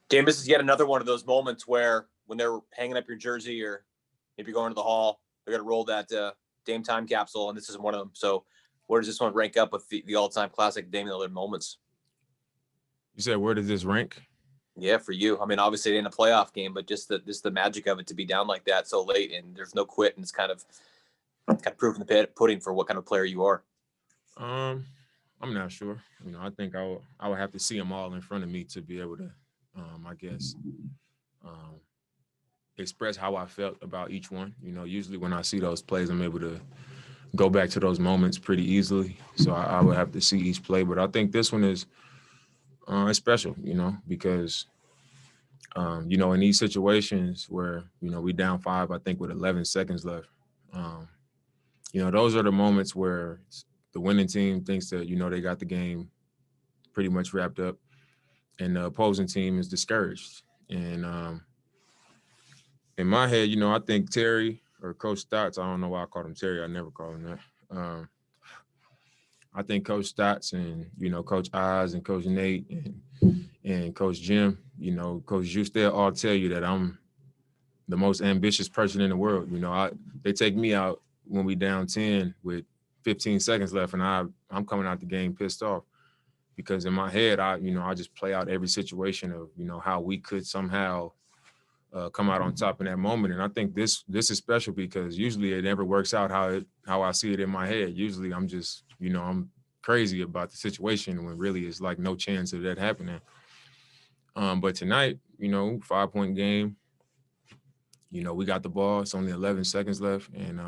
James, this is yet another one of those moments where when they're hanging up your jersey or maybe going to the hall, they're going to roll that Dame time capsule, and this is one of them. So where does this one rank up with the all-time classic Damian Lillard moments? You said, where does this rank? Yeah, for you. I mean, obviously it ain't a playoff game, but just the magic of it to be down like that so late and there's no quit, and it's kind of proof in the pudding for what kind of player you are. I'm not sure. I think I would have to see them all in front of me to be able to, I guess, express how I felt about each one. Usually when I see those plays, I'm able to go back to those moments pretty easily. So I would have to see each play, but I think this one is special, because, in these situations where, we down 5, I think with 11 seconds left, those are the moments where the winning team thinks that, they got the game pretty much wrapped up and the opposing team is discouraged. And in my head, I think Terry or Coach Stotts, I don't know why I called him Terry. I never called him that. I think Coach Stotts and, Coach Oz and Coach Nate and Coach Jim, Coach Juice, they'll all tell you that I'm the most ambitious person in the world. They take me out when we down 10 with 15 seconds left, and I'm coming out the game pissed off because in my head, I just play out every situation of, how we could somehow come out on top in that moment. And I think this is special because usually it never works out how I see it in my head. Usually I'm just, I'm crazy about the situation when really it's like no chance of that happening. But tonight, 5-point game, we got the ball. It's only 11 seconds left. And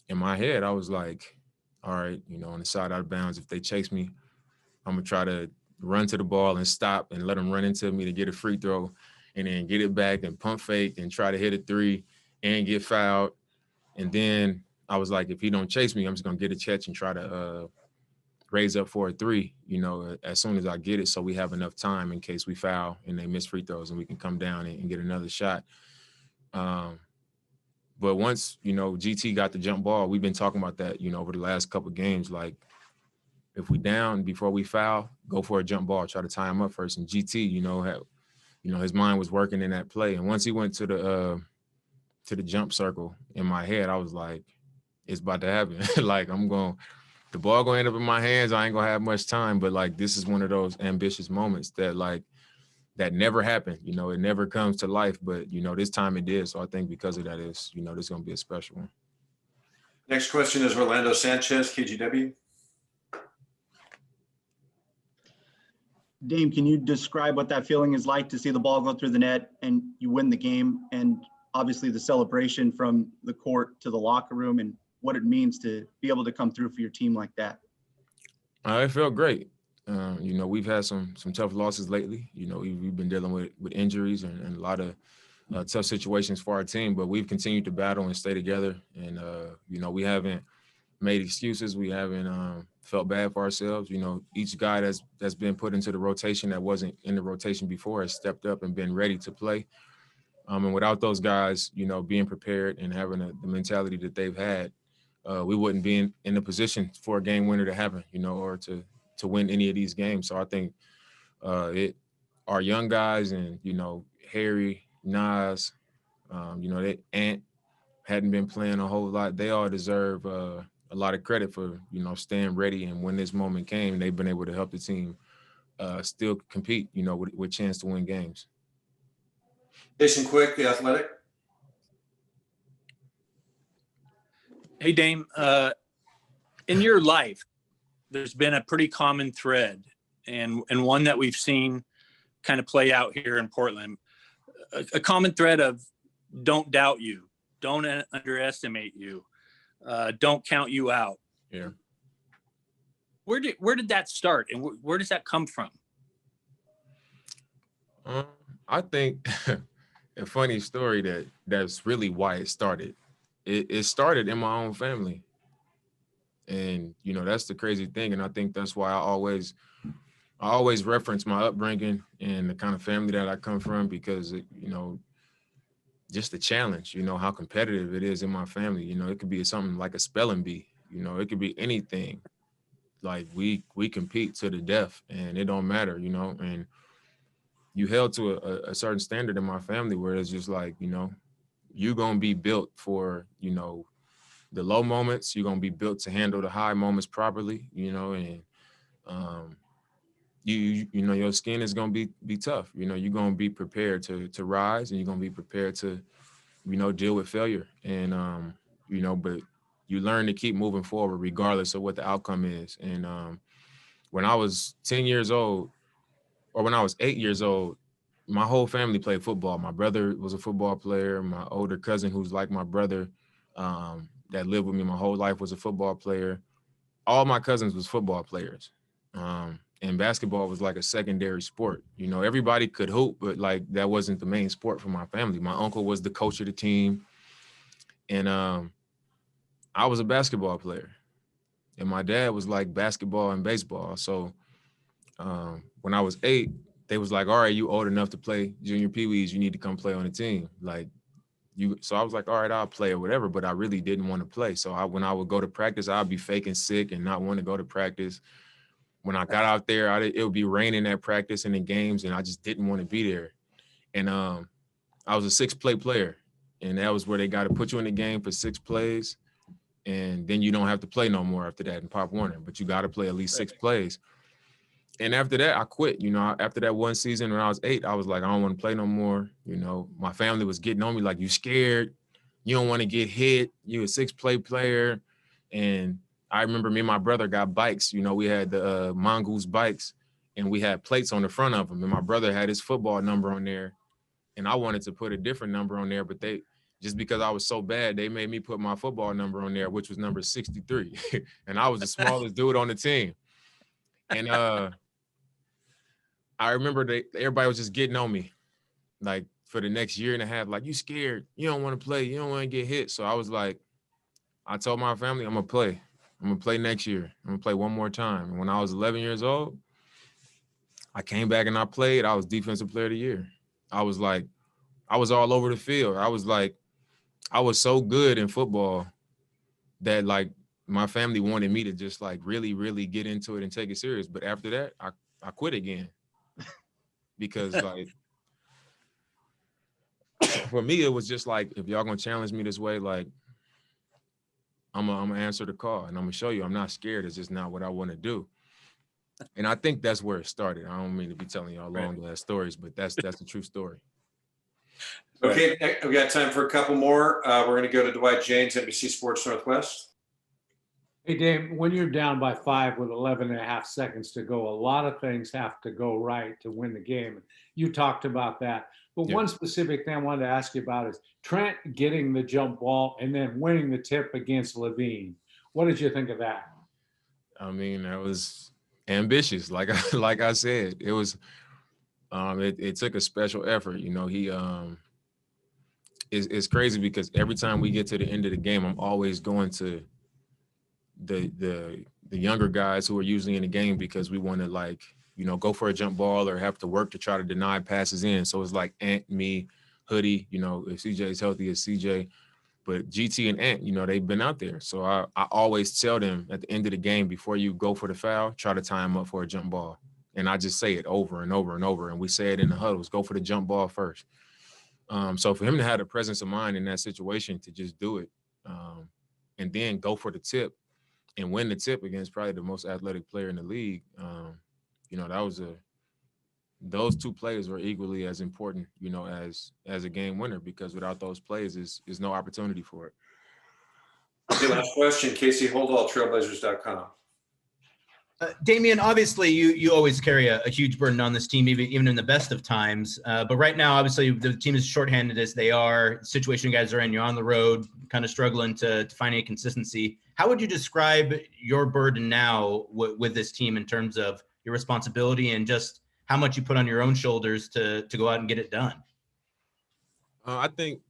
in my head, I was like, all right, on the side out of bounds, if they chase me, I'm going to try to run to the ball and stop and let them run into me to get a free throw and then get it back and pump fake and try to hit a 3 and get fouled. And then I was like, if he don't chase me, I'm just going to get a catch and try to raise up for a 3, as soon as I get it so we have enough time in case we foul and they miss free throws and we can come down and get another shot. But once, GT got the jump ball, we've been talking about that, over the last couple of games. Like, if we down before we foul, go for a jump ball, try to tie him up first. And GT, his mind was working in that play. And once he went to the jump circle in my head, I was like, it's about to happen. Like, the ball going to end up in my hands. I ain't going to have much time. But, like, this is one of those ambitious moments that, like, that never happened. It never comes to life. But, this time it did. So I think because of that, this is going to be a special one. Next question is Orlando Sanchez, KGW. Dame, can you describe what that feeling is like to see the ball go through the net and you win the game, and obviously the celebration from the court to the locker room, and what it means to be able to come through for your team like that? It felt great. We've had some tough losses lately. We've been dealing with injuries and a lot of tough situations for our team, but we've continued to battle and stay together. And, we haven't made excuses. We haven't felt bad for ourselves. Each guy that's been put into the rotation that wasn't in the rotation before has stepped up and been ready to play. And without those guys, being prepared and having the mentality that they've had, we wouldn't be in the position for a game winner to happen, or to win any of these games. So I think our young guys and, Harry, Nas, Ant hadn't been playing a whole lot. They all deserve a lot of credit for, staying ready. And when this moment came, they've been able to help the team still compete, with chance to win games. Jason Quick, The Athletic. Hey, Dame, in your life, there's been a pretty common thread and one that we've seen kind of play out here in Portland, a common thread of don't doubt you, don't underestimate you, don't count you out. Yeah. Where did that start, and where does that come from? I think a funny story that's really why it started. It started in my own family. And, that's the crazy thing. And I think that's why I always reference my upbringing and the kind of family that I come from, because, just the challenge, how competitive it is in my family. It could be something like a spelling bee, it could be anything. Like we compete to the death and it don't matter, and you held to a certain standard in my family where it's just like, you know, you're going to be built for, you know, the low moments. You're going to be built to handle the high moments properly, you know, and you know, your skin is going to be tough. You know, you're going to be prepared to rise, and you're going to be prepared to, you know, deal with failure. And, you know, but you learn to keep moving forward regardless of what the outcome is. And when I was 10 years old, or when I was 8 years old, my whole family played football. My brother was a football player. My older cousin, who's like my brother, that lived with me my whole life, was a football player. All my cousins was football players. And basketball was like a secondary sport. You know, everybody could hoop, but like that wasn't the main sport for my family. My uncle was the coach of the team. And I was a basketball player. And my dad was like basketball and baseball. So when I was 8, they was like, all right, you old enough to play junior peewees, you need to come play on the team. Like so I was like, all right, I'll play or whatever, but I really didn't want to play. So when I would go to practice, I'd be faking sick and not want to go to practice. When I got out there, it would be raining at practice and in games, and I just didn't want to be there. And I was a 6-play player, and that was where they got to put you in the game for 6 plays, and then you don't have to play no more after that in Pop Warner, but you got to play at least 6 plays. And after that, I quit. You know, after that one season when I was 8, I was like, I don't want to play no more. You know, my family was getting on me like, you scared. You don't want to get hit. You a 6-play player. And I remember me and my brother got bikes. You know, we had the Mongoose bikes, and we had plates on the front of them. And my brother had his football number on there. And I wanted to put a different number on there, but just because I was so bad, they made me put my football number on there, which was number 63. And I was the smallest dude on the team. And I remember everybody was just getting on me, like for the next year and a half, like, you scared, you don't want to play, you don't want to get hit. So I was like, I told my family, I'm going to play next year. I'm going to play one more time. And when I was 11 years old, I came back and I played. I was defensive player of the year. I was all over the field. I was so good in football that like my family wanted me to just like really, really get into it and take it serious. But after that, I quit again. Because like for me, it was just like, if y'all gonna challenge me this way, like I'm gonna answer the call, and I'm gonna show you I'm not scared. It's just not what I want to do. And I think that's where it started. I don't mean to be telling y'all long ass stories, but that's the true story. Okay, we got time for a couple more. We're going to go to Dwight James, NBC Sports Northwest. Hey, Dave, when you're down by 5 with 11 and a half seconds to go, a lot of things have to go right to win the game. You talked about that. But one specific thing I wanted to ask you about is Trent getting the jump ball and then winning the tip against Levine. What did you think of that? I mean, that was ambitious. Like I said, it was. It took a special effort. You know, it's crazy because every time we get to the end of the game, I'm always going to the younger guys who are usually in the game because we want to, like, you know, go for a jump ball or have to work to try to deny passes in. So it's like Ant, me, Hoodie, you know, if CJ is healthy, it's CJ. But GT and Ant, you know, they've been out there. So I always tell them at the end of the game, before you go for the foul, try to tie them up for a jump ball. And I just say it over and over and over. And we say it in the huddles, go for the jump ball first. So for him to have the presence of mind in that situation to just do it and then go for the tip and win the tip against probably the most athletic player in the league, you know, those 2 plays were equally as important, you know, as a game winner, because without those plays, is no opportunity for it. Okay, last question, Casey Holdall, Trailblazers.com. Damian, obviously you always carry a huge burden on this team, even in the best of times. But right now, obviously, the team is shorthanded as they are. The situation you guys are in, you're on the road, kind of struggling to find any consistency. How would you describe your burden now with this team in terms of your responsibility and just how much you put on your own shoulders to go out and get it done? I think,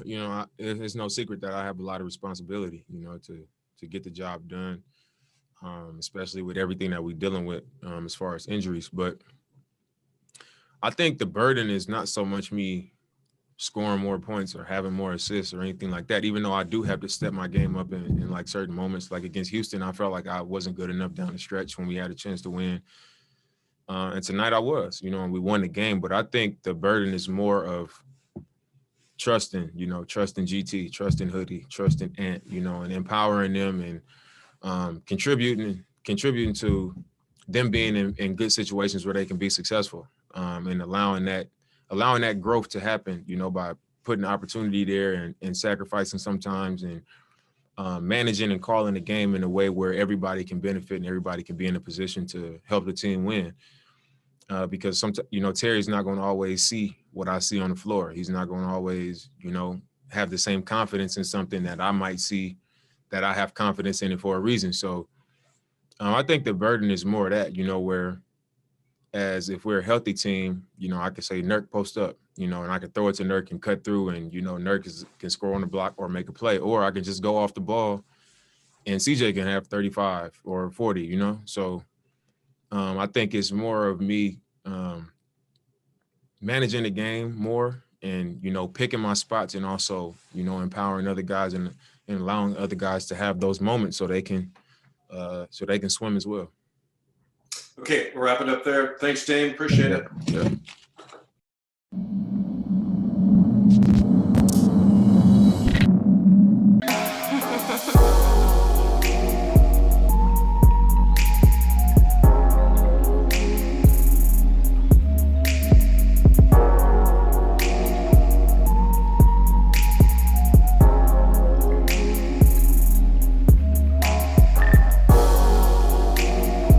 you know, it's no secret that I have a lot of responsibility, you know, to get the job done. Especially with everything that we're dealing with as far as injuries. But I think the burden is not so much me scoring more points or having more assists or anything like that, even though I do have to step my game up in like certain moments. Like against Houston, I felt like I wasn't good enough down the stretch when we had a chance to win. And tonight I was, and we won the game. But I think the burden is more of trusting GT, trusting Hoodie, trusting Ant, and empowering them and contributing to them being in good situations where they can be successful, and allowing that growth to happen, by putting opportunity there and sacrificing sometimes, and managing and calling the game in a way where everybody can benefit and everybody can be in a position to help the team win. Because sometimes, Terry's not going to always see what I see on the floor. He's not going to always, have the same confidence in something that I might see that I have confidence in it for a reason. So I think the burden is more of that, where as if we're a healthy team, I could say Nurk post up, and I could throw it to Nurk and cut through, and, Nurk can score on the block or make a play, or I can just go off the ball and CJ can have 35 or 40, So I think it's more of me managing the game more and, picking my spots, and also, empowering other guys and allowing other guys to have those moments so they can swim as well. Okay, we'll wrap it up there. Thanks, Dame. Appreciate it. Yeah.